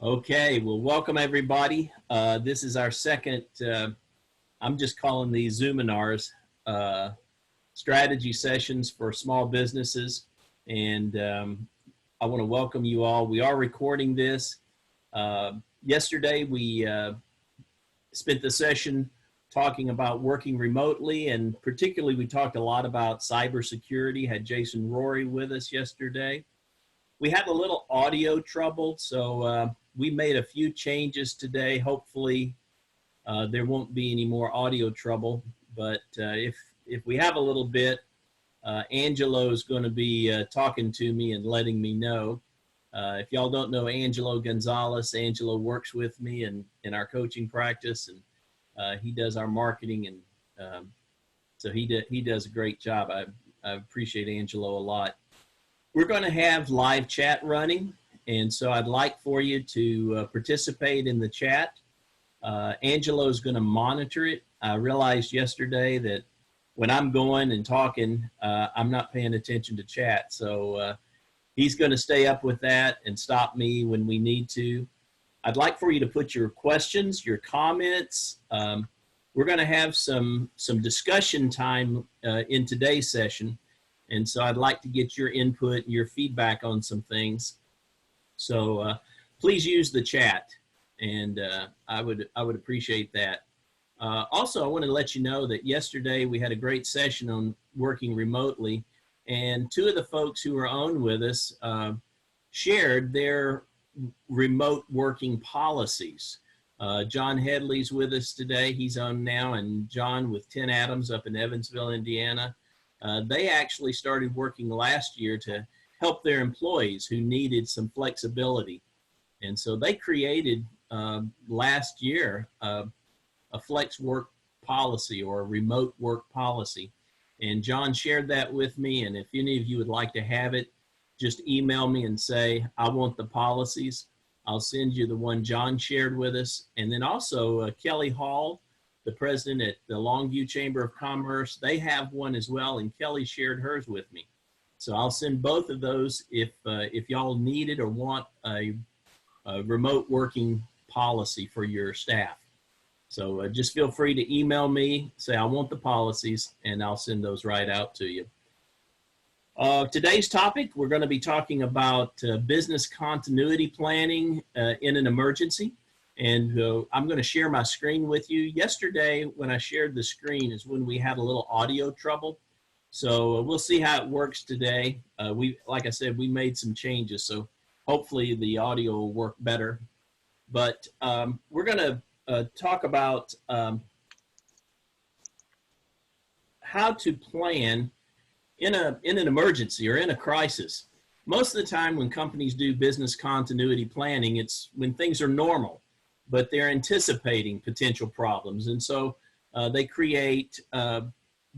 Okay, well, welcome everybody. This is our second, I'm just calling these Zoominars, strategy sessions for small businesses. And I want to welcome you all. We are recording this. Yesterday, we spent the session talking about working remotely, and particularly we talked a lot about cybersecurity, had Jason Rory with us yesterday. We had a little audio trouble, so we made a few changes today. Hopefully there won't be any more audio trouble, but if we have a little bit, Angelo is going to be talking to me and letting me know. If y'all don't know Angelo Gonzalez, Angelo works with me in our coaching practice, and he does our marketing, and so he does a great job. I appreciate Angelo a lot. We're going to have live chat running, and so I'd like for you to participate in the chat. Angelo is going to monitor it. I realized yesterday that when I'm going and talking, I'm not paying attention to chat, so he's going to stay up with that and stop me when we need to. I'd like for you to put your questions, your comments. We're going to have some discussion time in today's session. And so I'd like to get your input and your feedback on some things. So please use the chat, and I would appreciate that. Also, I want to let you know that yesterday we had a great session on working remotely, and two of the folks who were on with us shared their remote working policies. John Headley's with us today. He's on now, and John with 10 Atoms up in Evansville, Indiana. They actually started working last year to help their employees who needed some flexibility. And so they created last year a flex work policy or a remote work policy. And John shared that with me. And if any of you would like to have it, just email me and say, I want the policies. I'll send you the one John shared with us. And then also Kelly Hall, the president at the Longview Chamber of Commerce, they have one as well, and Kelly shared hers with me. So I'll send both of those if y'all need it or want a remote working policy for your staff. So just feel free to email me, say I want the policies, and I'll send those right out to you. Today's topic, we're going to be talking about business continuity planning in an emergency. And I'm going to share my screen with you. Yesterday, when I shared the screen is when we had a little audio trouble. So we'll see how it works today. Like I said, we made some changes, so hopefully the audio will work better. But we're going to talk about how to plan in an emergency or in a crisis. Most of the time when companies do business continuity planning, it's when things are normal, but they're anticipating potential problems. And so they create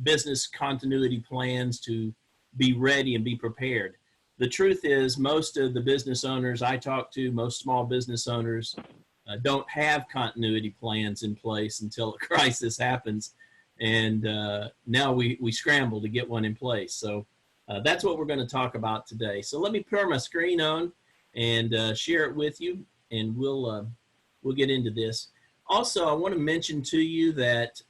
business continuity plans to be ready and be prepared. The truth is most of the business owners I talk to, most small business owners, don't have continuity plans in place until a crisis happens. And now we scramble to get one in place. So that's what we're going to talk about today. So let me put my screen on and share it with you, and we'll get into this. Also, I want to mention to you that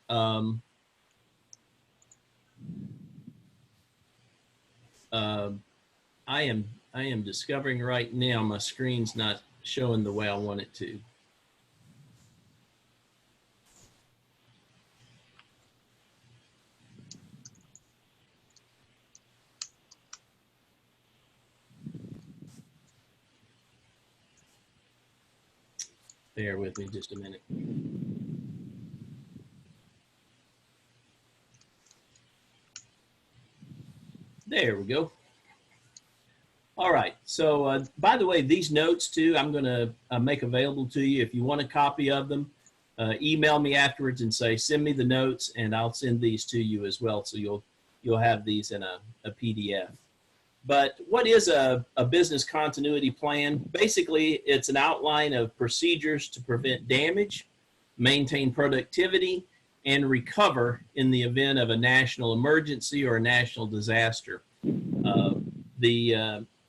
I am discovering right now my screen's not showing the way I want it to. Bear with me just a minute. There we go. All right. So, by the way, these notes too, I'm going to make available to you. If you want a copy of them, email me afterwards and say, send me the notes, and I'll send these to you as well. So you'll have these in a PDF. But what is a business continuity plan? Basically, it's an outline of procedures to prevent damage, maintain productivity, and recover in the event of a national emergency or a national disaster.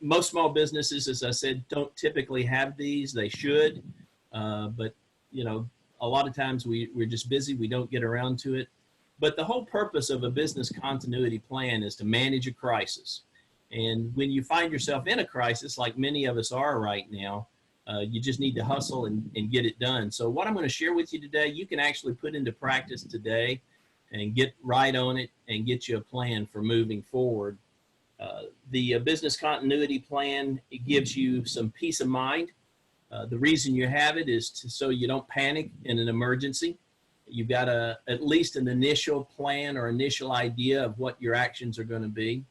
most small businesses, as I said, don't typically have these. They should, but you know, a lot of times we're just busy. We don't get around to it. But the whole purpose of a business continuity plan is to manage a crisis. And when you find yourself in a crisis, like many of us are right now, you just need to hustle and get it done. So what I'm going to share with you today, you can actually put into practice today and get right on it and get you a plan for moving forward. The business continuity plan, it gives you some peace of mind. The reason you have it is so you don't panic in an emergency. You've got at least an initial plan or initial idea of what your actions are going to be.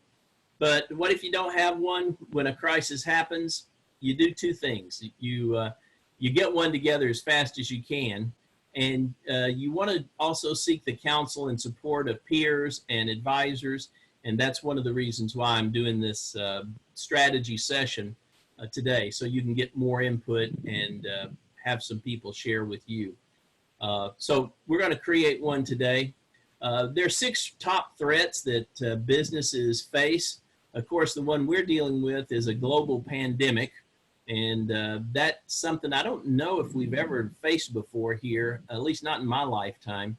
But what if you don't have one? When a crisis happens, you do two things. You get one together as fast as you can, and you want to also seek the counsel and support of peers and advisors. And that's one of the reasons why I'm doing this strategy session today, so you can get more input and have some people share with you. So we're going to create one today. There are 6 top threats that businesses face. Of course, the one we're dealing with is a global pandemic, and that's something I don't know if we've ever faced before here, at least not in my lifetime.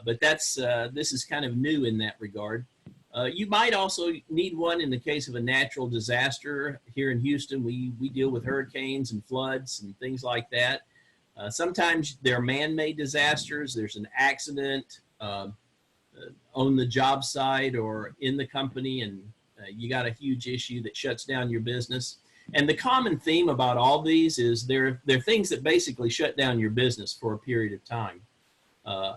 But this is kind of new in that regard. You might also need one in the case of a natural disaster. Here in Houston, we deal with hurricanes and floods and things like that. Sometimes there are man-made disasters. There's an accident on the job site or in the company, and you got a huge issue that shuts down your business. And the common theme about all these is they're things that basically shut down your business for a period of time.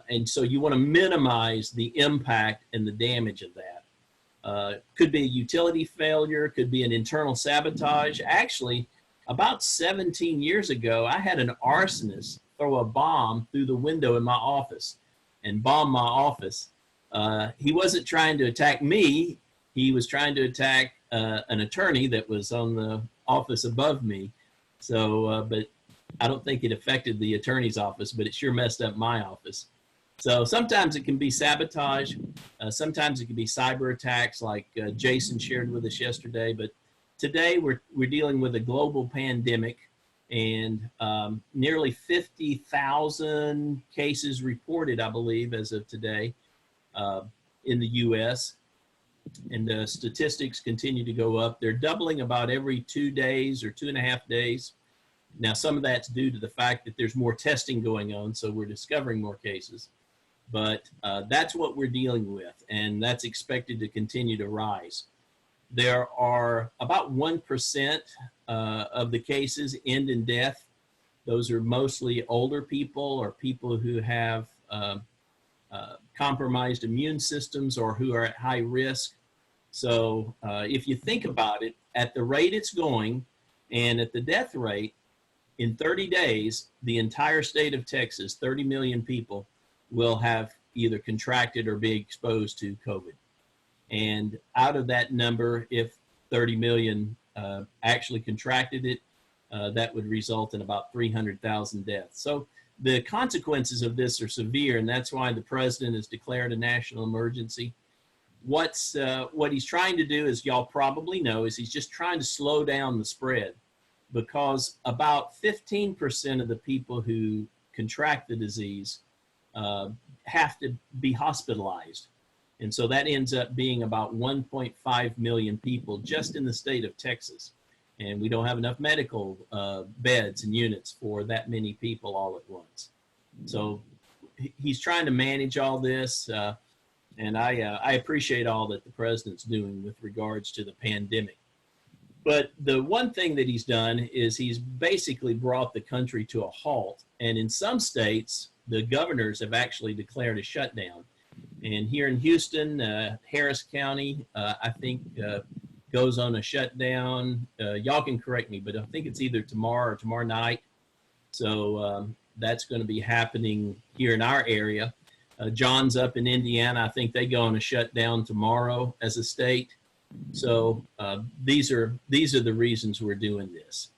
And so you want to minimize the impact and the damage of that. Could be a utility failure, could be an internal sabotage. Actually, about 17 years ago, I had an arsonist throw a bomb through the window in my office and bomb my office. He wasn't trying to attack me. He was trying to attack an attorney that was on the office above me. So, but I don't think it affected the attorney's office, but it sure messed up my office. So sometimes it can be sabotage. Sometimes it can be cyber attacks like Jason shared with us yesterday. But today we're dealing with a global pandemic, and nearly 50,000 cases reported, I believe, as of today in the U.S. And the statistics continue to go up. They're doubling about every 2 days or 2.5 days. Now, some of that's due to the fact that there's more testing going on, so we're discovering more cases. But that's what we're dealing with, and that's expected to continue to rise. There are about 1% of the cases end in death. Those are mostly older people or people who have compromised immune systems or who are at high risk. So if you think about it, at the rate it's going and at the death rate, in 30 days, the entire state of Texas, 30 million people, will have either contracted or be exposed to COVID. And out of that number, if 30 million actually contracted it, that would result in about 300,000 deaths. So the consequences of this are severe, and that's why the president has declared a national emergency. What he's trying to do, as y'all probably know, is he's just trying to slow down the spread, because about 15% of the people who contract the disease have to be hospitalized. And so that ends up being about 1.5 million people just in the state of Texas. And we don't have enough medical beds and units for that many people all at once. So he's trying to manage all this. And I appreciate all that the president's doing with regards to the pandemic. But the one thing that he's done is he's basically brought the country to a halt. And in some states, the governors have actually declared a shutdown. And here in Houston, Harris County, I think, goes on a shutdown. Y'all can correct me, but I think it's either tomorrow or tomorrow night. So that's going to be happening here in our area. John's up in Indiana. I think they go on a shutdown tomorrow as a state. So these are the reasons we're doing this.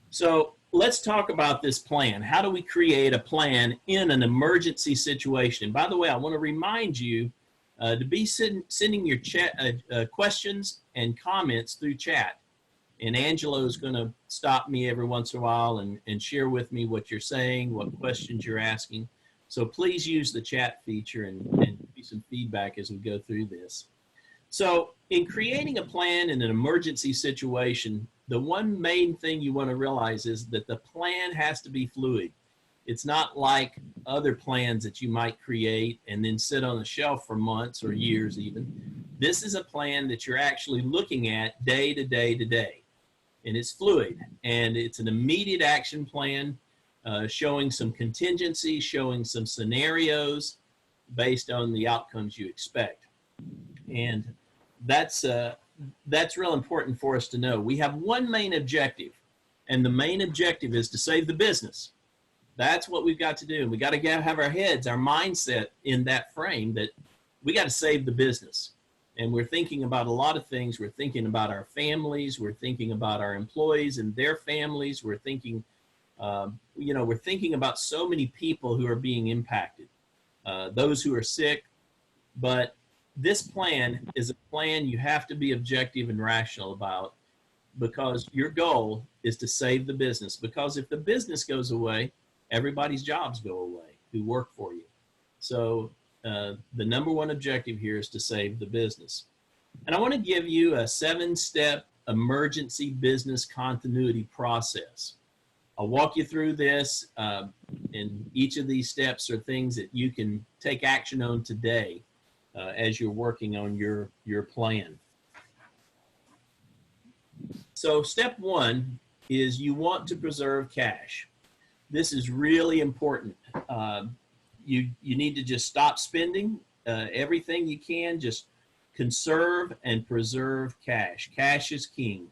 So let's talk about this plan. How do we create a plan in an emergency situation? And by the way, I want to remind you to be sending your chat questions and comments through chat. And Angelo is going to stop me every once in a while and share with me what you're saying, what questions you're asking. So please use the chat feature and give me some feedback as we go through this. So in creating a plan in an emergency situation, the one main thing you want to realize is that the plan has to be fluid. It's not like other plans that you might create and then sit on the shelf for months or years even. This is a plan that you're actually looking at day to day to day. And it's fluid, and it's an immediate action plan showing some contingency, showing some scenarios based on the outcomes you expect. And that's real important for us to know. We have one main objective, and the main objective is to save the business. That's what we've got to do. And we got to have our heads, our mindset in that frame that we got to save the business. And we're thinking about a lot of things. We're thinking about our families. We're thinking about our employees and their families. We're thinking, we're thinking about so many people who are being impacted, those who are sick. But this plan is a plan you have to be objective and rational about, because your goal is to save the business. Because if the business goes away, everybody's jobs go away who work for you. So the number one objective here is to save the business. And I want to give you a 7-step emergency business continuity process. I'll walk you through this, and each of these steps are things that you can take action on today as you're working on your plan. So step 1 is you want to preserve cash. This is really important. You need to just stop spending everything you can. Just conserve and preserve cash. Cash is king.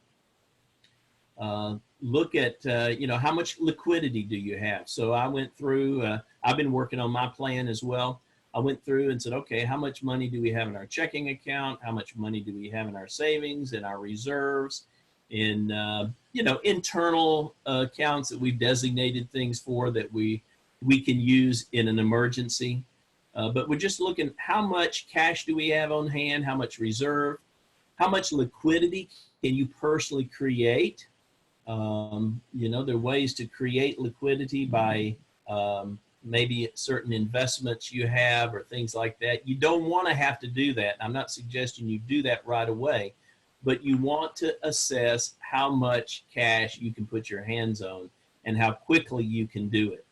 Look at, how much liquidity do you have? So I went through, I've been working on my plan as well. I went through and said, okay, how much money do we have in our checking account? How much money do we have in our savings, in our reserves, in, internal accounts that we've designated things for that we can use in an emergency. But we're just looking, how much cash do we have on hand? How much reserve? How much liquidity can you personally create? There are ways to create liquidity by maybe certain investments you have or things like that. You don't want to have to do that. I'm not suggesting you do that right away, but you want to assess how much cash you can put your hands on and how quickly you can do it.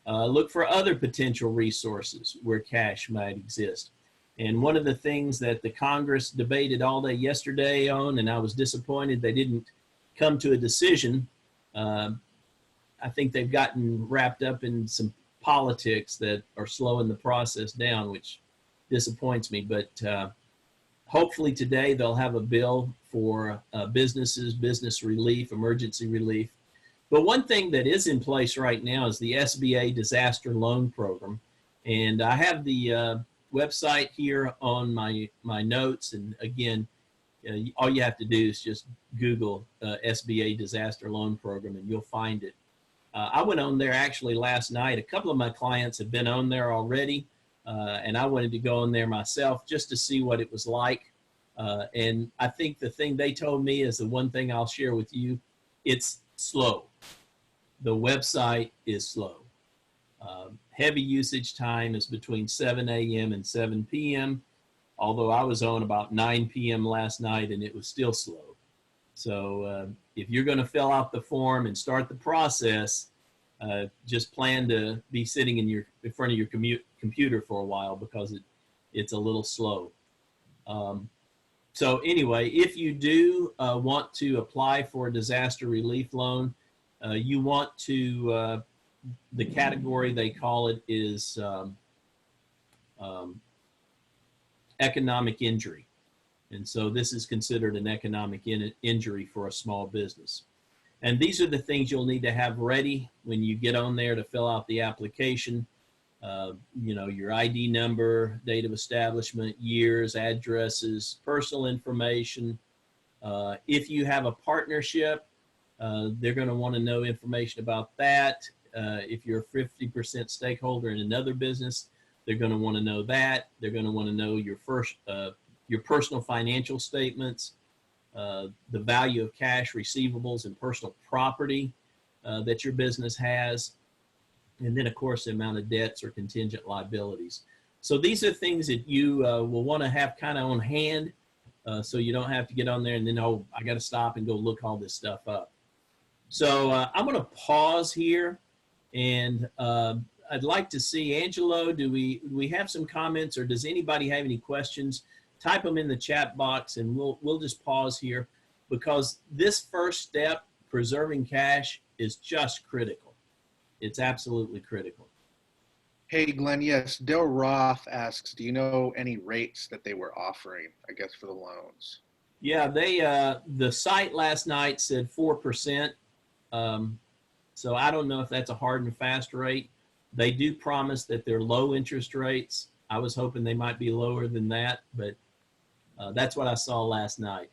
Look for other potential resources where cash might exist. And one of the things that the Congress debated all day yesterday on, and I was disappointed they didn't come to a decision. I think they've gotten wrapped up in some politics that are slowing the process down, which disappoints me. But hopefully today they'll have a bill for businesses, business relief, emergency relief. But one thing that is in place right now is the SBA disaster loan program. And I have the website here on my notes. And again, all you have to do is just Google SBA disaster loan program and you'll find it. I went on there actually last night. A couple of my clients have been on there already. And I wanted to go on there myself just to see what it was like. And I think the thing they told me is the one thing I'll share with you. It's slow. The website is slow. Heavy usage time is between 7 a.m. and 7 p.m. Although I was on about 9 p.m. last night and it was still slow. So if you're going to fill out the form and start the process, just plan to be sitting in front of your computer for a while because it's a little slow. So anyway, if you do want to apply for a disaster relief loan, you want to, the category they call it is economic injury. And so this is considered an economic injury for a small business. And these are the things you'll need to have ready when you get on there to fill out the application. Your ID number, date of establishment, years, addresses, personal information. If you have a partnership, they're going to want to know information about that. If you're a 50% stakeholder in another business, they're going to want to know that. They're going to want to know your personal financial statements. the value of cash, receivables, and personal property that your business has, and then of course the amount of debts or contingent liabilities. So these are things that you will want to have kind of on hand, so you don't have to get on there and then, oh, I got to stop and go look all this stuff up. So I'm going to pause here, and I'd like to see, Angelo, do we have some comments, or does anybody have any questions? Type them in the chat box, and we'll just pause here, because this first step, preserving cash, is just critical. It's absolutely critical. Hey, Glenn, yes, Dale Roth asks, do you know any rates that they were offering, I guess, for the loans? Yeah, the site last night said 4%. So I don't know if that's a hard and fast rate. They do promise that they're low interest rates. I was hoping they might be lower than that, but that's what I saw last night.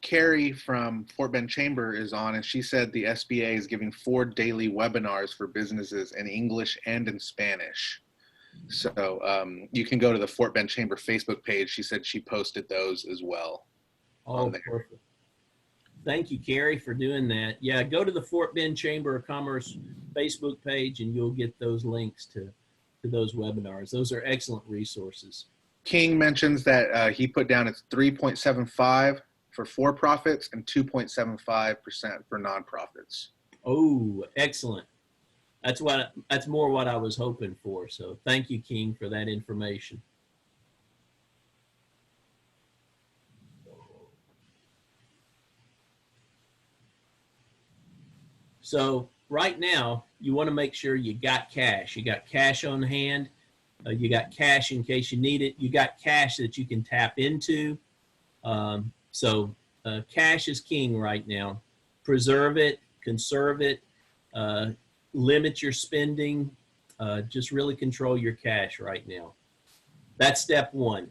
Carrie from Fort Bend Chamber is on, and she said the SBA is giving 4 daily webinars for businesses in English and in Spanish. So you can go to the Fort Bend Chamber Facebook page. She said she posted those as well. Oh, perfect. Thank you, Carrie, for doing that. Yeah, go to the Fort Bend Chamber of Commerce Facebook page, and you'll get those links to those webinars. Those are excellent resources. King mentions that he put down it's 3.75 for for-profits and 2.75% for nonprofits. Oh, excellent. That's more what I was hoping for. So thank you, King, for that information. So right now, you want to make sure you got cash. You got cash on hand. You got cash in case you need it. You got cash that you can tap into. So cash is king right now. Preserve it, conserve it, limit your spending. Just really control your cash right now. That's step one.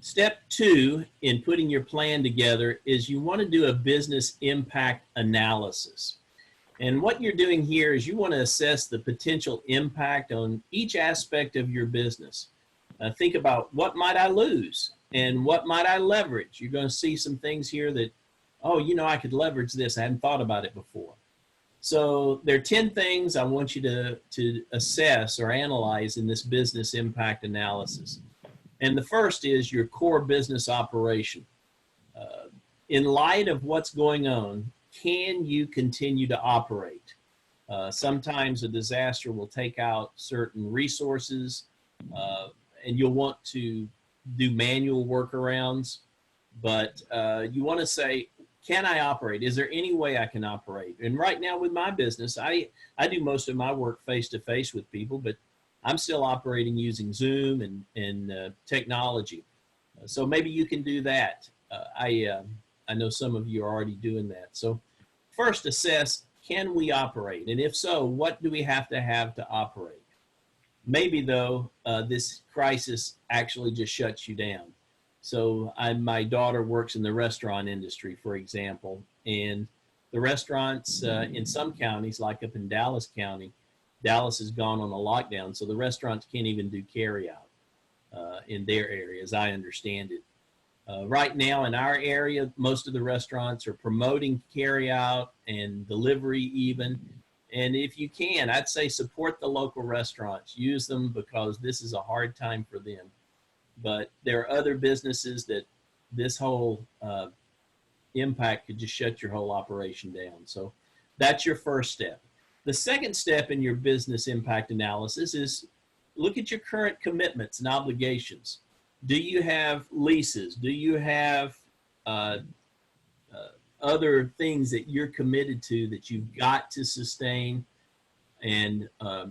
Step two in putting your plan together is you want to do a business impact analysis. And what you're doing here is you want to assess the potential impact on each aspect of your business. Think about, what might I lose and what might I leverage? You're going to see some things here that, oh, you know, I could leverage this. I hadn't thought about it before. So there are 10 things I want you to assess or analyze in this business impact analysis. And the first is your core business operation. In light of what's going on, can you continue to operate? Sometimes a disaster will take out certain resources, and you'll want to do manual workarounds, but you want to say, can I operate? Is there any way I can operate? And right now with my business, I do most of my work face-to-face with people, but I'm still operating using Zoom and technology. So maybe you can do that. I know some of you are already doing that. So first assess, can we operate? And if so, what do we have to operate? Maybe though, this crisis actually just shuts you down. So my daughter works in the restaurant industry, for example, and the restaurants in some counties, like up in Dallas County, Dallas has gone on a lockdown, so the restaurants can't even do carry out in their area, as I understand it. Right now in our area, most of the restaurants are promoting carry out and delivery even. And if you can, I'd say support the local restaurants. Use them because this is a hard time for them. But there are other businesses that this whole impact could just shut your whole operation down. So that's your first step. The second step in your business impact analysis is look at your current commitments and obligations. Do you have leases? Do you have other things that you're committed to that you've got to sustain and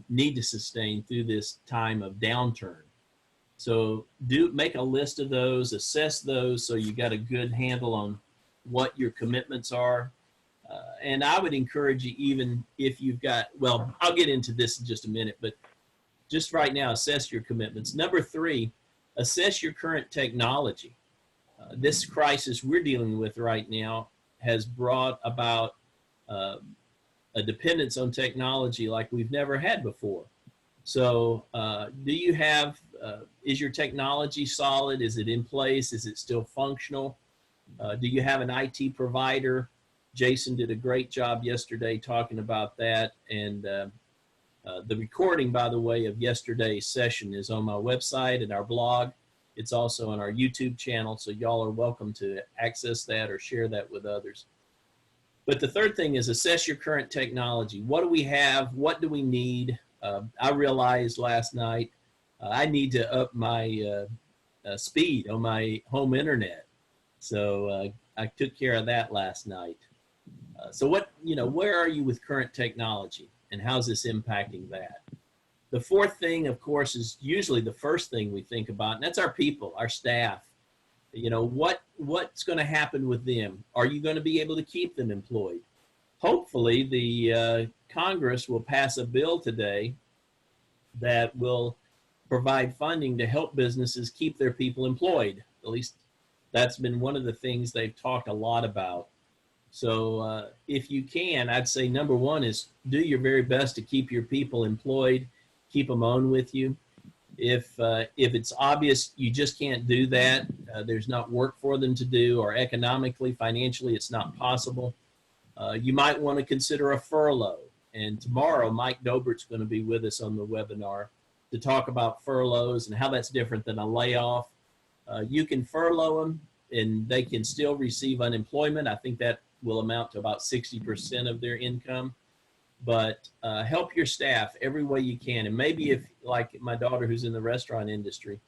need to sustain through this time of downturn? So make a list of those, assess those so you got a good handle on what your commitments are. And I would encourage you, even if you've got, well, I'll get into this in just a minute, but just right now, assess your commitments. Number three, assess your current technology. This crisis we're dealing with right now has brought about a dependence on technology like we've never had before. So do you have is your technology solid? Is it in place? Is it still functional? Do you have an IT provider? Jason did a great job yesterday talking about that. And the recording, by the way, of yesterday's session is on my website and our blog. It's also on our YouTube channel, so y'all are welcome to access that or share that with others. But the third thing is assess your current technology. What do we have? What do we need? I realized last night I need to up my speed on my home internet. So I took care of that last night. So where are you with current technology and how's this impacting that? The fourth thing, of course, is usually the first thing we think about, and that's our people, our staff. What's going to happen with them? Are you going to be able to keep them employed? Hopefully, the Congress will pass a bill today that will provide funding to help businesses keep their people employed. At least that's been one of the things they've talked a lot about. So if you can, I'd say number one is do your very best to keep your people employed, keep them on with you. If it's obvious you just can't do that, there's not work for them to do, or economically, financially, it's not possible, you might want to consider a furlough. And tomorrow, Mike Dobert's going to be with us on the webinar to talk about furloughs and how that's different than a layoff. You can furlough them and they can still receive unemployment. I think that will amount to about 60% of their income. But help your staff every way you can. And maybe if, like my daughter who's in the restaurant industry,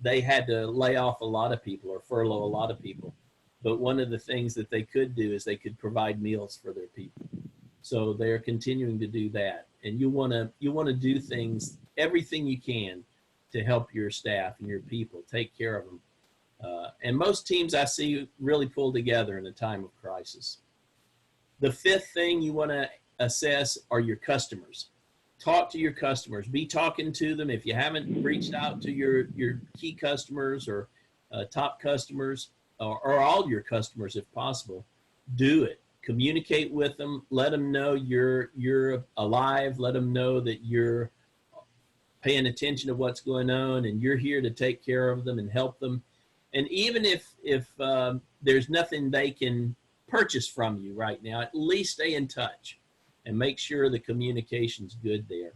they had to lay off a lot of people or furlough a lot of people. But one of the things that they could do is they could provide meals for their people. So they're continuing to do that. And you want to do things, everything you can to help your staff and your people, take care of them. And most teams I see really pull together in a time of crisis. The fifth thing you want to assess are your customers. Talk to your customers. Be talking to them. If you haven't reached out to your key customers or top customers or all your customers if possible, do it. Communicate with them. Let them know you're alive. Let them know that you're paying attention to what's going on and you're here to take care of them and help them. And even if there's nothing they can purchase from you right now, at least stay in touch and make sure the communication's good there.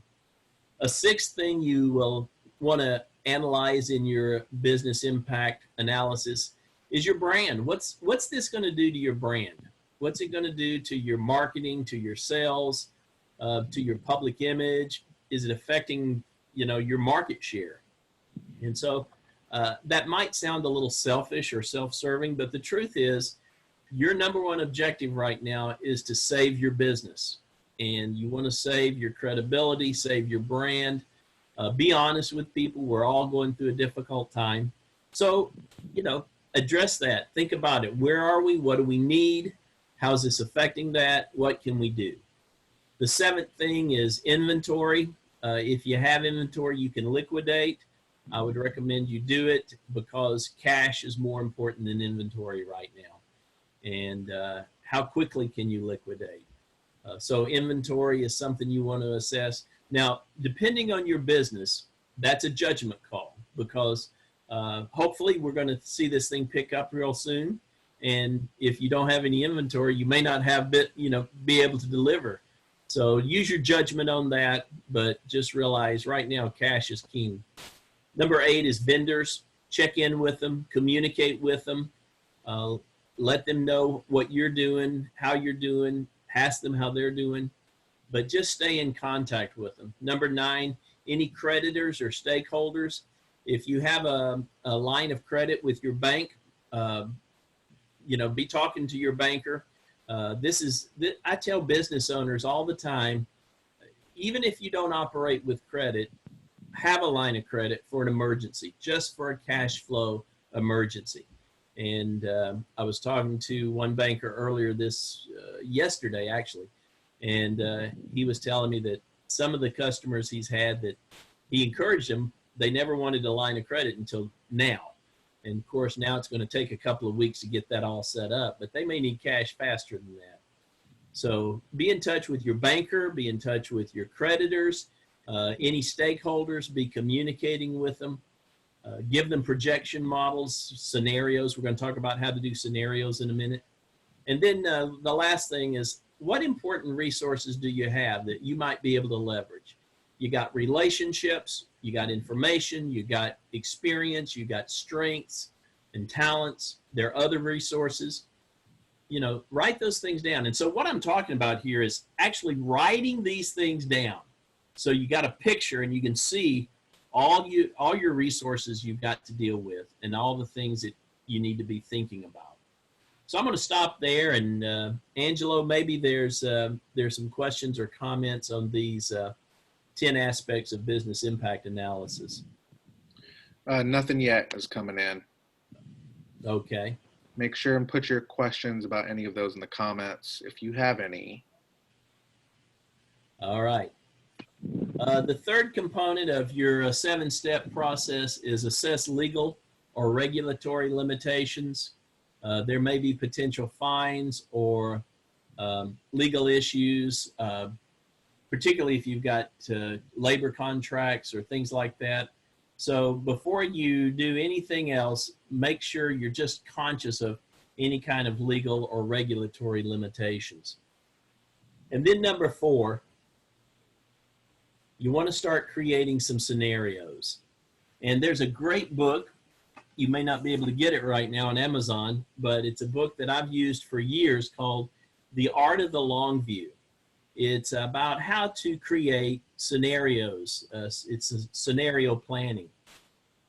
A sixth thing you will want to analyze in your business impact analysis is your brand. What's this going to do to your brand? What's it going to do to your marketing, to your sales, to your public image? Is it affecting, your market share? And so that might sound a little selfish or self-serving, but the truth is your number one objective right now is to save your business. And you want to save your credibility, save your brand, be honest with people. We're all going through a difficult time. So, address that. Think about it. Where are we? What do we need? How's this affecting that? What can we do? The seventh thing is inventory. If you have inventory you can liquidate, I would recommend you do it because cash is more important than inventory right now. And how quickly can you liquidate? So inventory is something you want to assess. Now, depending on your business, that's a judgment call because hopefully we're going to see this thing pick up real soon. And if you don't have any inventory, you may not have be able to deliver. So use your judgment on that, but just realize right now cash is king. Number 8 is vendors. Check in with them, communicate with them, let them know what you're doing, how you're doing, ask them how they're doing, but just stay in contact with them. Number 9, any creditors or stakeholders. If you have a line of credit with your bank, be talking to your banker. I tell business owners all the time, even if you don't operate with credit, have a line of credit for an emergency, just for a cash flow emergency. And I was talking to one banker earlier yesterday actually, and he was telling me that some of the customers he's had that he encouraged them, they never wanted a line of credit until now. And of course, now it's going to take a couple of weeks to get that all set up, but they may need cash faster than that. So be in touch with your banker, be in touch with your creditors, Any stakeholders, be communicating with them. Give them projection models, scenarios. We're going to talk about how to do scenarios in a minute. And then the last thing is, what important resources do you have that you might be able to leverage? You got relationships, you got information, you got experience, you got strengths and talents. There are other resources. You know, write those things down. And so what I'm talking about here is actually writing these things down. So you got a picture and you can see all your resources you've got to deal with and all the things that you need to be thinking about. So I'm going to stop there. And Angelo, maybe there's some questions or comments on these 10 aspects of business impact analysis. Nothing yet is coming in. Okay. Make sure and put your questions about any of those in the comments if you have any. All right. The third component of your 7-step process is assess legal or regulatory limitations. There may be potential fines or legal issues, particularly if you've got labor contracts or things like that. So before you do anything else, make sure you're just conscious of any kind of legal or regulatory limitations. And then number 4, you want to start creating some scenarios. And there's a great book. You may not be able to get it right now on Amazon, but it's a book that I've used for years called The Art of the Long View. It's about how to create scenarios. It's a scenario planning.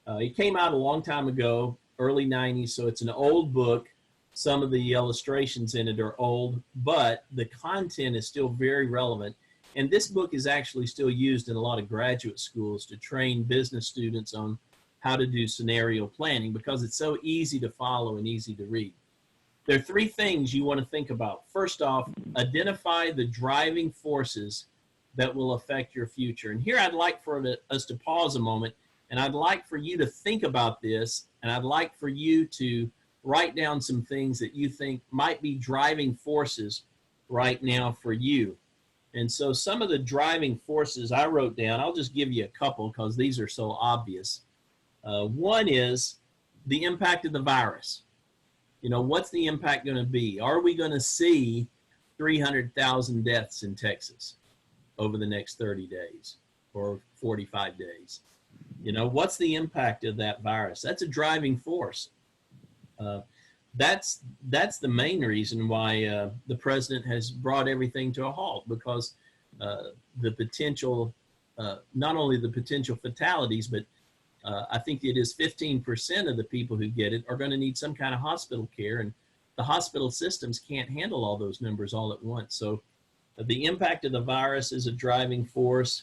It came out a long time ago, early 90s, so it's an old book. Some of the illustrations in it are old, but the content is still very relevant. And this book is actually still used in a lot of graduate schools to train business students on how to do scenario planning because it's so easy to follow and easy to read. There are 3 things you want to think about. First off, identify the driving forces that will affect your future. And here I'd like for us to pause a moment, and I'd like for you to think about this, and I'd like for you to write down some things that you think might be driving forces right now for you. And so some of the driving forces I wrote down, I'll just give you a couple because these are so obvious. One is the impact of the virus. You know, what's the impact going to be? Are we going to see 300,000 deaths in Texas over the next 30 days or 45 days? You know, what's the impact of that virus? That's a driving force. That's the main reason why the president has brought everything to a halt, because the potential, not only the potential fatalities, but I think it is 15% of the people who get it are going to need some kind of hospital care, and the hospital systems can't handle all those numbers all at once. So the impact of the virus is a driving force.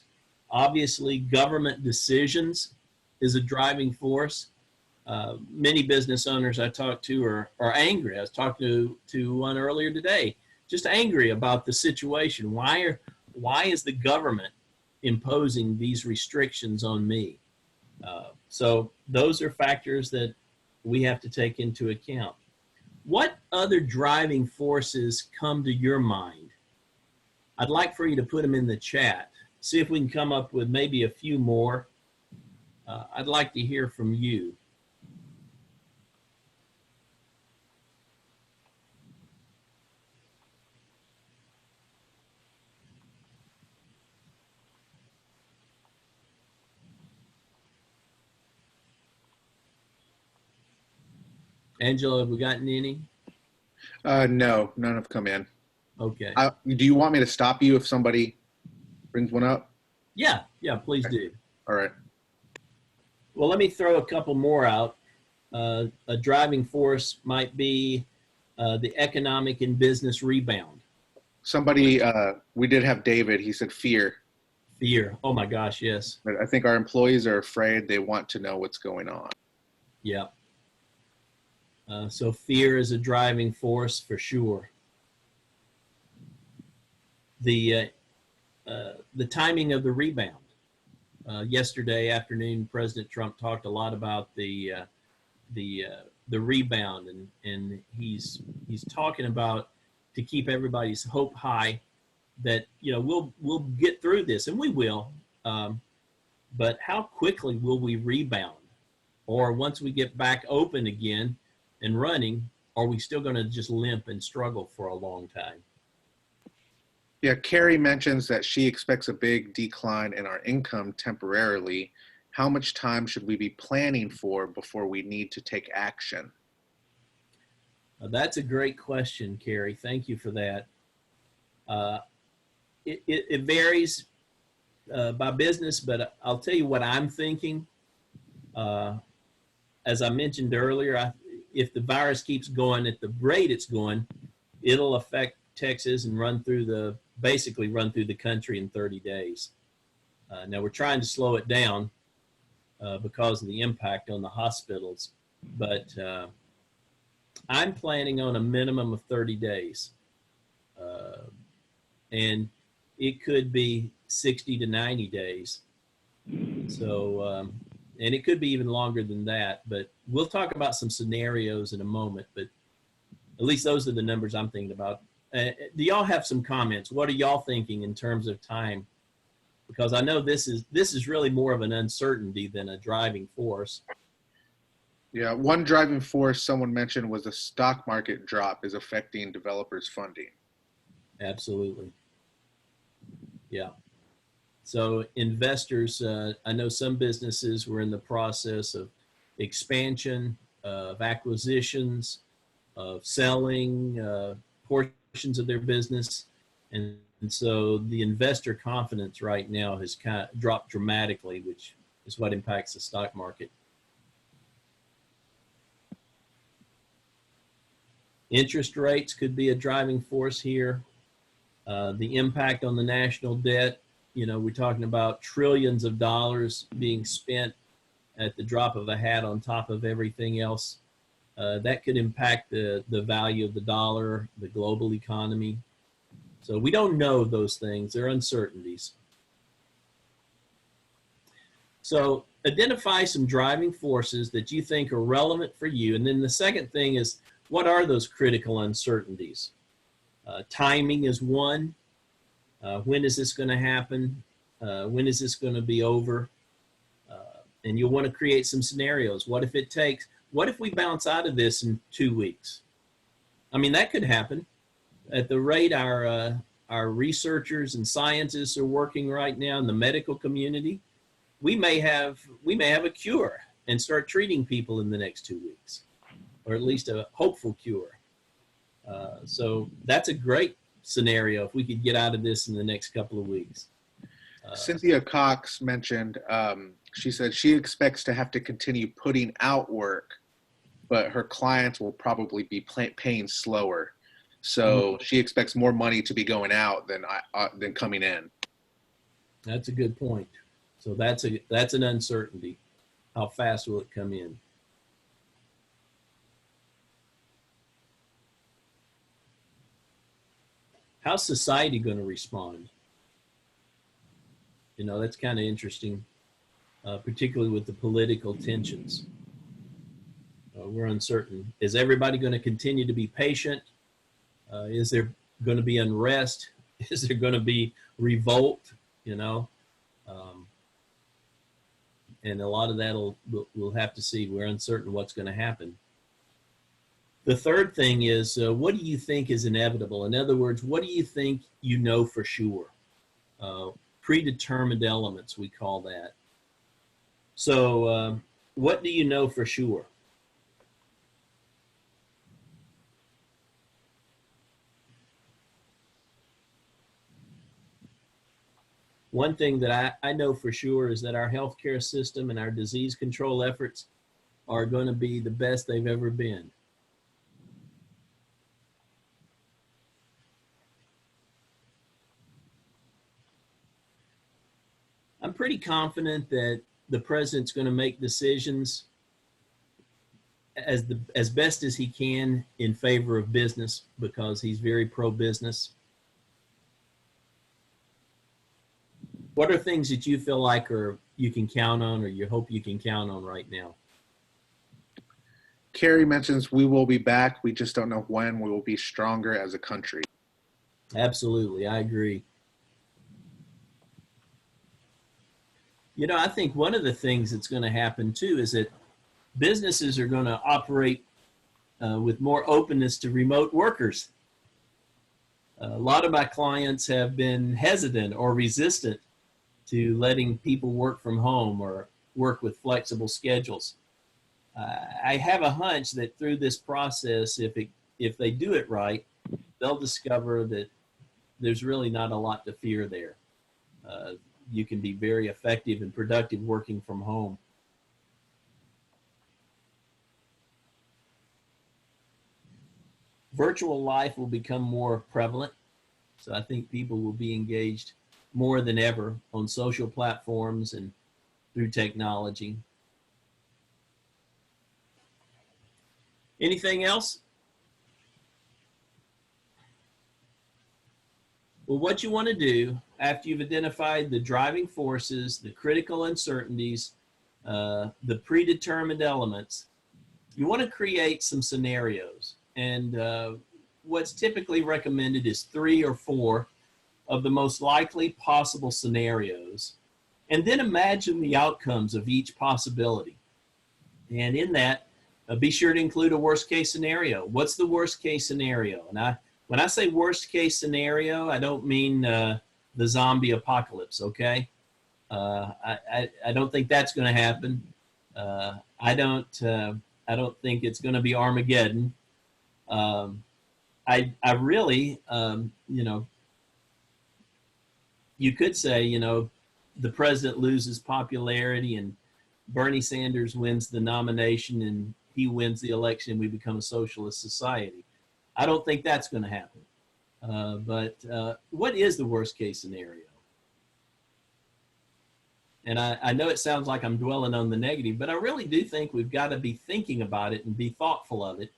Obviously, government decisions is a driving force. Many business owners I talk to are angry. I was talking to one earlier today, just angry about the situation. Why is the government imposing these restrictions on me? So those are factors that we have to take into account. What other driving forces come to your mind? I'd like for you to put them in the chat. See if we can come up with maybe a few more. I'd like to hear from you. Angela, have we gotten any? No, none have come in. Okay. Do you want me to stop you if somebody brings one up? Yeah, please do. All right. Well, let me throw a couple more out. A driving force might be the economic and business rebound. Somebody, we did have David, he said fear. Fear. Oh my gosh, yes. But I think our employees are afraid. They want to know what's going on. Yeah. So fear is a driving force for sure. The timing of the rebound. Yesterday afternoon, President Trump talked a lot about the rebound, and he's talking about, to keep everybody's hope high, that we'll get through this, and we will. But how quickly will we rebound? Or once we get back open again and running, are we still going to just limp and struggle for a long time? Yeah, Carrie mentions that she expects a big decline in our income temporarily. How much time should we be planning for before we need to take action? That's a great question, Carrie. Thank you for that. Uh, it varies by business, but I'll tell you what I'm thinking. As I mentioned earlier, if the virus keeps going at the rate it's going, it'll affect Texas and basically run through the country in 30 days. Now we're trying to slow it down because of the impact on the hospitals, but I'm planning on a minimum of 30 days. And it could be 60 to 90 days. So, and it could be even longer than that, but we'll talk about some scenarios in a moment, but at least those are the numbers I'm thinking about. Do y'all have some comments? What are y'all thinking in terms of time? Because I know this is really more of an uncertainty than a driving force. Yeah, one driving force someone mentioned was the stock market drop is affecting developers' funding. Absolutely. Yeah. So investors, I know some businesses were in the process of expansion, of acquisitions, of selling portions of their business. And so the investor confidence right now has kind of dropped dramatically, which is what impacts the stock market. Interest rates could be a driving force here. The impact on the national debt, we're talking about trillions of dollars being spent at the drop of a hat on top of everything else. That could impact the value of the dollar, the global economy. So we don't know those things. They're uncertainties. So identify some driving forces that you think are relevant for you. And then the second thing is, what are those critical uncertainties? Timing is one. When is this going to happen? When is this going to be over? And you'll want to create some scenarios. What if we bounce out of this in 2 weeks? I mean, that could happen. At the rate our researchers and scientists are working right now in the medical community, we may have a cure and start treating people in the next 2 weeks, or at least a hopeful cure. So that's a great scenario if we could get out of this in the next couple of weeks. Cynthia Cox mentioned, she said she expects to have to continue putting out work, but her clients will probably be paying slower. So she expects more money to be going out than coming in. That's a good point. So that's an uncertainty. How fast will it come in? How's society going to respond? That's kind of interesting, particularly with the political tensions. We're uncertain. Is everybody going to continue to be patient? Is there going to be unrest? Is there going to be revolt? And a lot of that we'll have to see. We're uncertain what's going to happen. The third thing is, what do you think is inevitable? In other words, what do you think you know for sure? Predetermined elements, we call that. So what do you know for sure? One thing that I know for sure is that our healthcare system and our disease control efforts are going to be the best they've ever been. I'm pretty confident that the president's going to make decisions as best as he can in favor of business, because he's very pro-business. What are things that you feel like you can count on, or you hope you can count on right now? Carrie mentions we will be back. We just don't know when we will be stronger as a country. Absolutely, I agree. I think one of the things that's going to happen too is that businesses are going to operate with more openness to remote workers. A lot of my clients have been hesitant or resistant to letting people work from home or work with flexible schedules. I have a hunch that through this process, if they do it right, they'll discover that there's really not a lot to fear there. You can be very effective and productive working from home. Virtual life will become more prevalent. So I think people will be engaged more than ever on social platforms and through technology. Anything else? Well, what you want to do after you've identified the driving forces, the critical uncertainties, the predetermined elements, you want to create some scenarios. And what's typically recommended is 3 or 4 of the most likely possible scenarios. And then imagine the outcomes of each possibility. And in that, be sure to include a worst case scenario. What's the worst case scenario? And when I say worst case scenario, I don't mean the zombie apocalypse, okay? I don't think that's going to happen. I don't think it's going to be Armageddon. I really, you could say, the president loses popularity and Bernie Sanders wins the nomination and he wins the election and we become a socialist society. I don't think that's going to happen. But what is the worst case scenario? And I know it sounds like I'm dwelling on the negative, but I really do think we've got to be thinking about it and be thoughtful of it.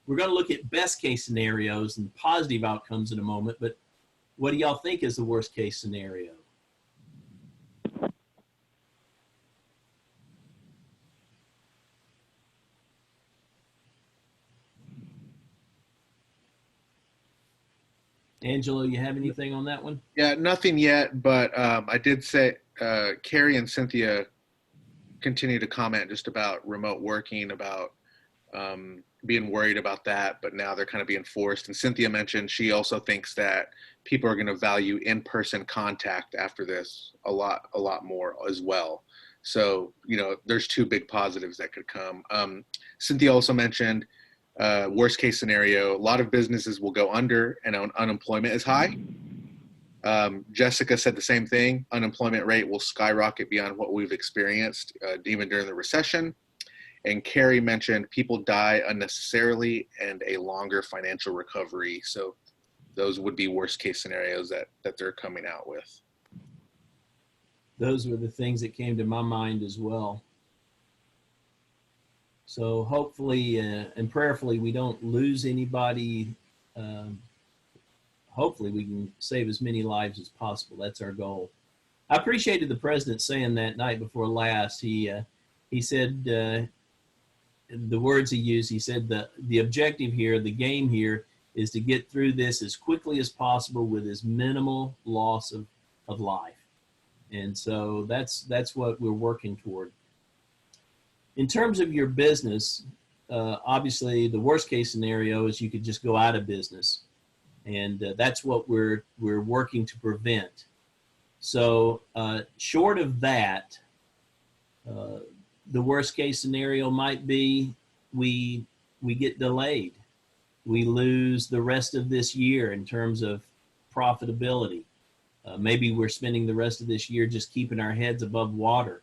We're going to look at best case scenarios and positive outcomes in a moment, but what do y'all think is the worst case scenario? Angelo, you have anything on that one? Yeah, nothing yet, but I did say Carrie and Cynthia continue to comment just about remote working, about being worried about that, but now they're kind of being forced. And Cynthia mentioned she also thinks that people are going to value in-person contact after this a lot more as well. So, there's 2 big positives that could come. Cynthia also mentioned worst case scenario, a lot of businesses will go under and unemployment is high. Jessica said the same thing. Unemployment rate will skyrocket beyond what we've experienced even during the recession. And Carrie mentioned people die unnecessarily and a longer financial recovery. So those would be worst case scenarios that they're coming out with. Those were the things that came to my mind as well. So hopefully and prayerfully we don't lose anybody. Hopefully we can save as many lives as possible. That's our goal. I appreciated the president saying that night before last. He said the words he used. He said the objective here, the game here, is to get through this as quickly as possible with as minimal loss of life. And so that's what we're working toward. In terms of your business, obviously the worst case scenario is you could just go out of business. And that's what we're working to prevent. So short of that, the worst case scenario might be we get delayed. We lose the rest of this year in terms of profitability. Maybe we're spending the rest of this year just keeping our heads above water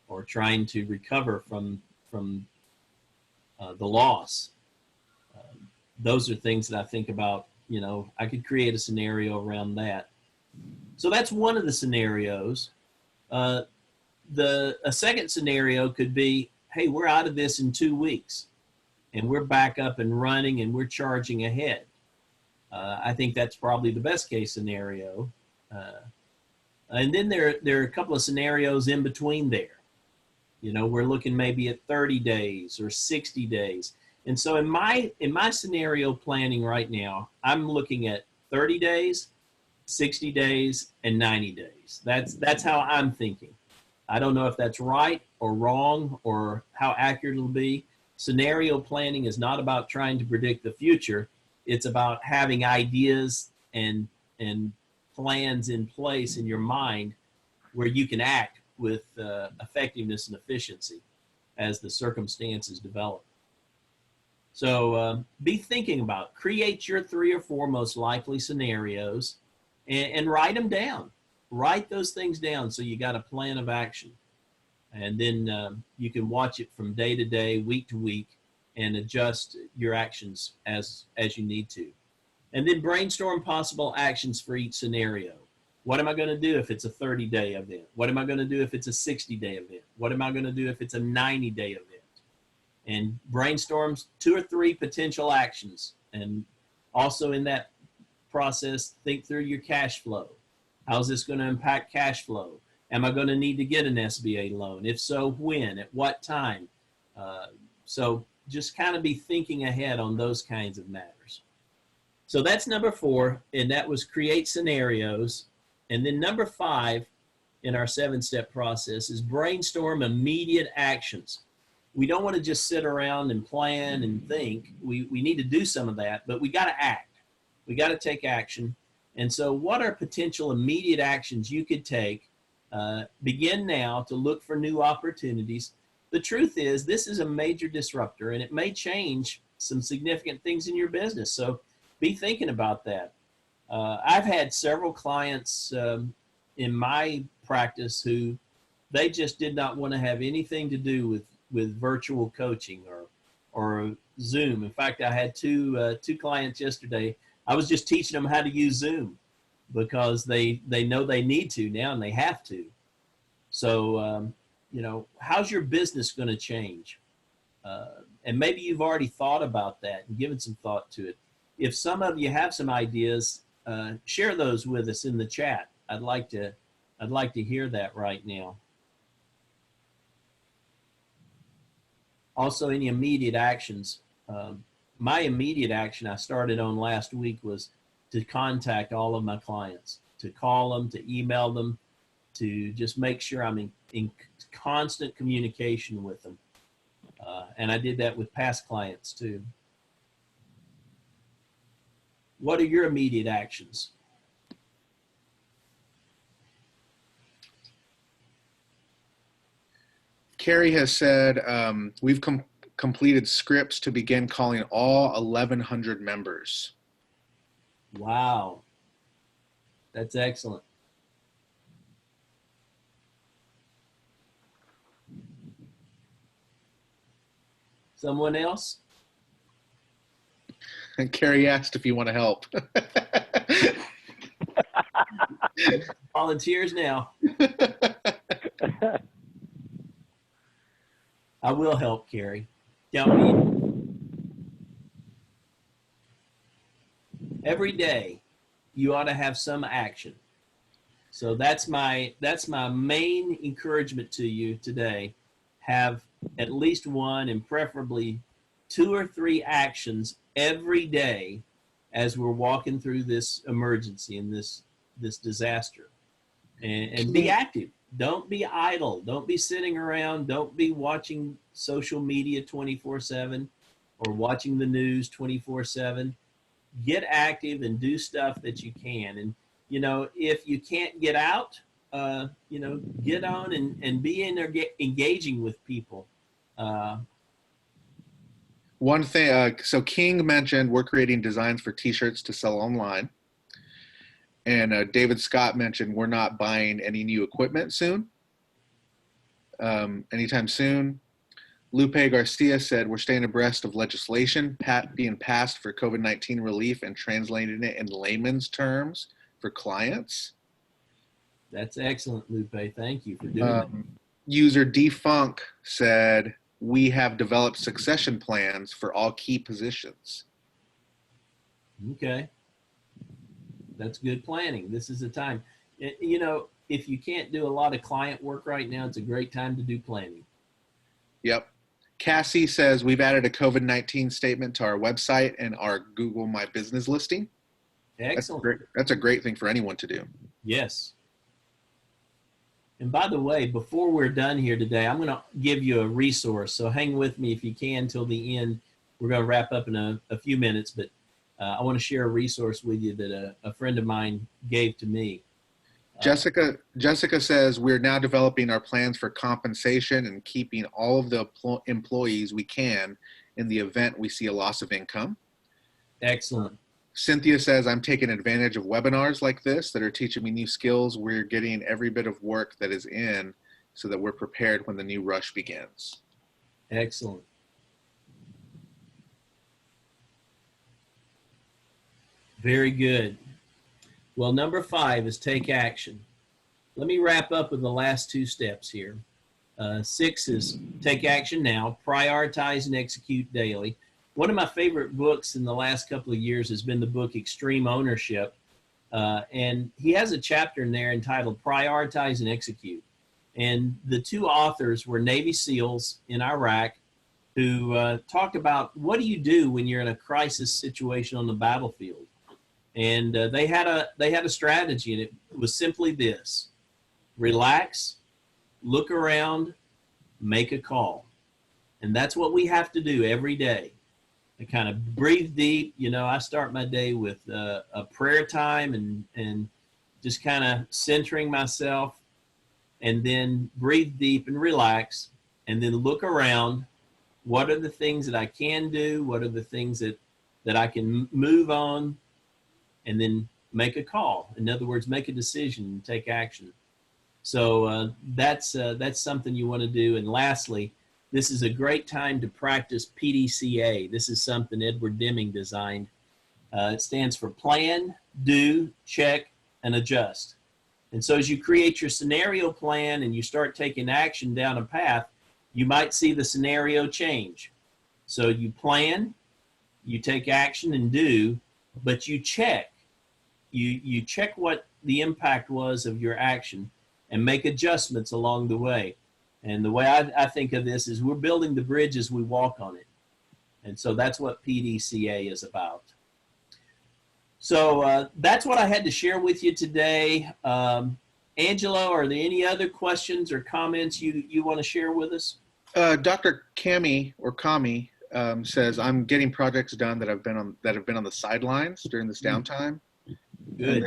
or trying to recover from the loss. Those are things that I think about. I could create a scenario around that. So that's one of the scenarios. A second scenario could be, hey, we're out of this in 2 weeks and we're back up and running and we're charging ahead. I think that's probably the best case scenario. And then there are a couple of scenarios in between there. We're looking maybe at 30 days or 60 days. And so in my scenario planning right now, I'm looking at 30 days, 60 days, and 90 days. That's how I'm thinking. I don't know if that's right or wrong or how accurate it'll be. Scenario planning is not about trying to predict the future. It's about having ideas and plans in place in your mind where you can act with effectiveness and efficiency as the circumstances develop. So be thinking about, create your 3 or 4 most likely scenarios and write them down. Write those things down so you got a plan of action. And then you can watch it from day to day, week to week, and adjust your actions as you need to. And then brainstorm possible actions for each scenario. What am I going to do if it's a 30-day event? What am I going to do if it's a 60-day event? What am I going to do if it's a 90-day event? And brainstorm 2 or 3 potential actions. And also in that process, think through your cash flow. How's this going to impact cash flow? Am I going to need to get an SBA loan? If so, when? At what time? So just kind of be thinking ahead on those kinds of matters. So that's number 4, and that was create scenarios. And then number 5 in our 7-step process is brainstorm immediate actions. We don't want to just sit around and plan and think. We need to do some of that, but we got to act. We got to take action. And so what are potential immediate actions you could take? Begin now to look for new opportunities. The truth is, this is a major disruptor, and it may change some significant things in your business. So be thinking about that. I've had several clients in my practice who they just did not want to have anything to do with virtual coaching or Zoom. In fact, I had two clients yesterday. I was just teaching them how to use Zoom because they know they need to now and they have to. So, how's your business going to change? And maybe you've already thought about that and given some thought to it. If some of you have some ideas, share those with us in the chat. I'd like to hear that right now. Also, any immediate actions. My immediate action I started on last week was to contact all of my clients, to call them, to email them, to just make sure I'm in constant communication with them. And I did that with past clients too. What are your immediate actions? Carrie has said, we've completed scripts to begin calling all 1,100 members. Wow. That's excellent. Someone else? And Carrie asked if you want to help. Volunteers now. I will help, Carrie. Count me. Every day, you ought to have some action. So that's my main encouragement to you today. Have at least 1 and preferably 2 or 3 actions every day as we're walking through this emergency and this disaster. And be active. Don't be idle. Don't be sitting around. Don't be watching social media 24/7 or watching the news 24/7. Get active and do stuff that you can. And, if you can't get out, get on and be in there engaging with people. One thing, so King mentioned we're creating designs for t-shirts to sell online. And David Scott mentioned we're not buying any new equipment soon, anytime soon. Lupe Garcia said we're staying abreast of legislation being passed for COVID-19 relief and translating it in layman's terms for clients. That's excellent, Lupe. Thank you for doing that. User Defunk said we have developed succession plans for all key positions. Okay. That's good planning. This is the time. If you can't do a lot of client work right now, it's a great time to do planning. Yep. Cassie says we've added a COVID-19 statement to our website and our Google My Business listing. Excellent. That's a great thing for anyone to do. Yes. And by the way, before we're done here today, I'm going to give you a resource. So hang with me if you can till the end. We're going to wrap up in a few minutes, but I want to share a resource with you that a friend of mine gave to me. Jessica says we're now developing our plans for compensation and keeping all of the employees we can in the event we see a loss of income. Excellent. Cynthia says I'm taking advantage of webinars like this that are teaching me new skills. We're getting every bit of work that is in so that we're prepared when the new rush begins. Excellent. Very good. Well, number 5 is take action. Let me wrap up with the last 2 steps here. 6 is take action now, prioritize and execute daily. One of my favorite books in the last couple of years has been the book Extreme Ownership. And he has a chapter in there entitled Prioritize and Execute. And the 2 authors were Navy SEALs in Iraq who talked about what do you do when you're in a crisis situation on the battlefield. And they had a strategy, and it was simply this: relax, look around, make a call. And that's what we have to do every day. I kind of breathe deep. You know, I start my day with a prayer time and just kind of centering myself, and then breathe deep and relax, and then look around. What are the things that I can do? What are the things that I can move on? And then make a call. In other words, make a decision and take action. So that's something you want to do. And lastly, this is a great time to practice PDCA. This is something Edward Deming designed. It stands for plan, do, check, and adjust. And so as you create your scenario plan and you start taking action down a path, you might see the scenario change. So you plan, you take action and do, but you check. You check what the impact was of your action and make adjustments along the way. And the way I think of this is we're building the bridge as we walk on it. And so that's what PDCA is about. So that's what I had to share with you today. Angelo, are there any other questions or comments you want to share with us? Dr. Kami says I'm getting projects done that have been on the sidelines during this downtime. Good.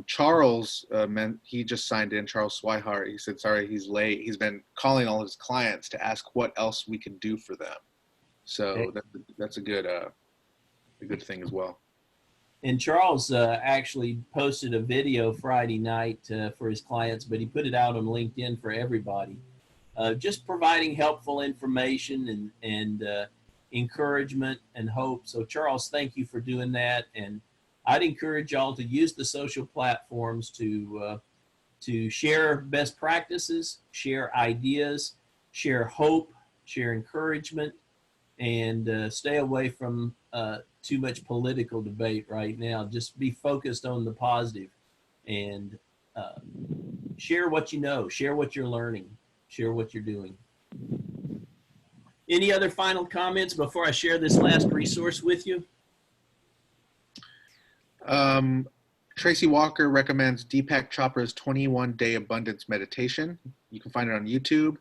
Charles, he just signed in, Charles Swihart. He said, sorry, he's late. He's been calling all his clients to ask what else we could do for them. So that's a good thing as well. And Charles actually posted a video Friday night for his clients, but he put it out on LinkedIn for everybody. Just providing helpful information and encouragement and hope. So Charles, thank you for doing that. And I'd encourage y'all to use the social platforms to share best practices, share ideas, share hope, share encouragement, and stay away from too much political debate right now. Just be focused on the positive and share what you know, share what you're learning, share what you're doing. Any other final comments before I share this last resource with you? Tracy Walker recommends Deepak Chopra's 21-day abundance meditation. You can find it on YouTube.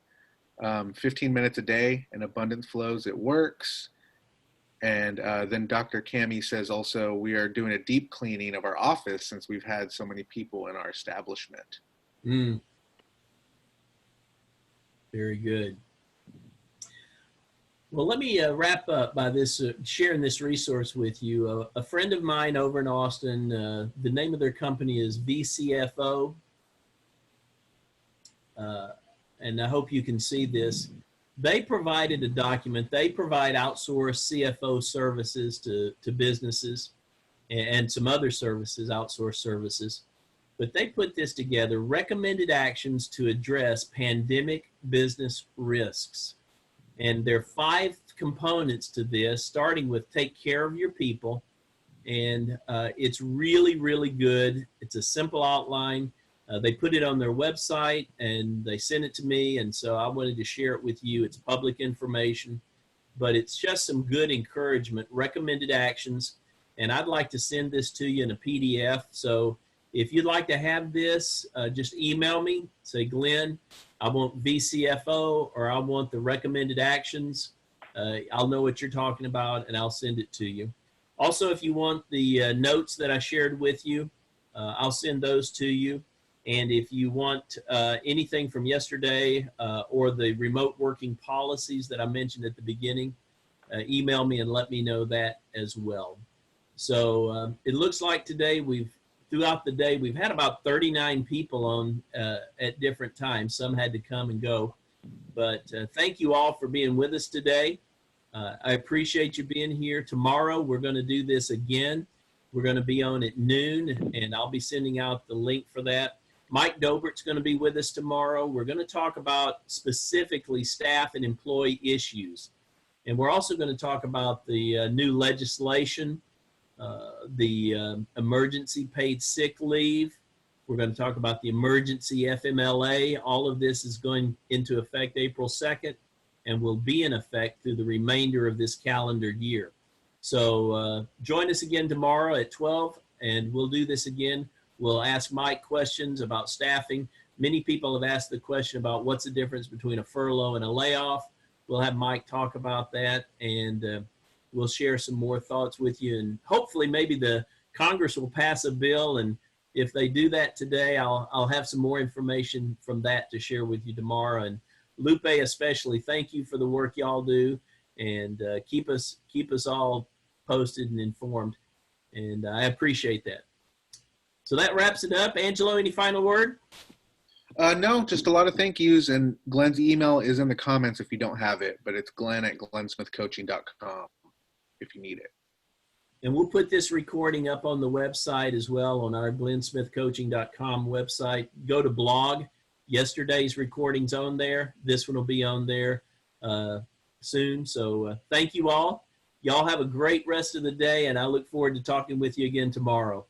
15 minutes a day and abundance flows. It works. And then Dr. Kami says also we are doing a deep cleaning of our office since we've had so many people in our establishment. Very good. Well, let me wrap up by this sharing this resource with you. A friend of mine over in Austin, the name of their company is VCFO, and I hope you can see this. They provided a document. They provide outsourced CFO services to businesses and some other services, outsourced services. But they put this together, recommended actions to address pandemic business risks. And there are 5 components to this, starting with take care of your people. And it's really, really good. It's a simple outline. They put it on their website and they sent it to me. And so I wanted to share it with you. It's public information, but it's just some good encouragement, recommended actions. And I'd like to send this to you in a PDF. So If you'd like to have this, just email me. Say, Glenn, I want VCFO, or I want the recommended actions. I'll know what you're talking about, and I'll send it to you. Also, if you want the notes that I shared with you, I'll send those to you. And if you want anything from yesterday or the remote working policies that I mentioned at the beginning, email me and let me know that as well. So it looks like today throughout the day, we've had about 39 people on at different times. Some had to come and go. But thank you all for being with us today. I appreciate you being here. Tomorrow, we're going to do this again. We're going to be on at noon, and I'll be sending out the link for that. Mike Dobert's going to be with us tomorrow. We're going to talk about specifically staff and employee issues. And we're also going to talk about the new legislation, the emergency paid sick leave. We're going to talk about the emergency FMLA. All of this is going into effect April 2nd and will be in effect through the remainder of this calendar year. So join us again tomorrow at 12, and we'll do this again. We'll ask Mike questions about staffing. Many people have asked the question about what's the difference between a furlough and a layoff. We'll have Mike talk about that, and we'll share some more thoughts with you. And hopefully maybe the Congress will pass a bill, and if they do that today, I'll have some more information from that to share with you tomorrow. And Lupe especially, thank you for the work y'all do, and keep us all posted and informed. And I appreciate that. So that wraps it up. Angelo, any final word? No, just a lot of thank yous. And Glenn's email is in the comments if you don't have it, but it's glenn@glensmithcoaching.com if you need it. And we'll put this recording up on the website as well, on our glensmithcoaching.com website. Go to blog. Yesterday's recording's on there. This one will be on there soon. So thank you all. Y'all have a great rest of the day, and I look forward to talking with you again tomorrow.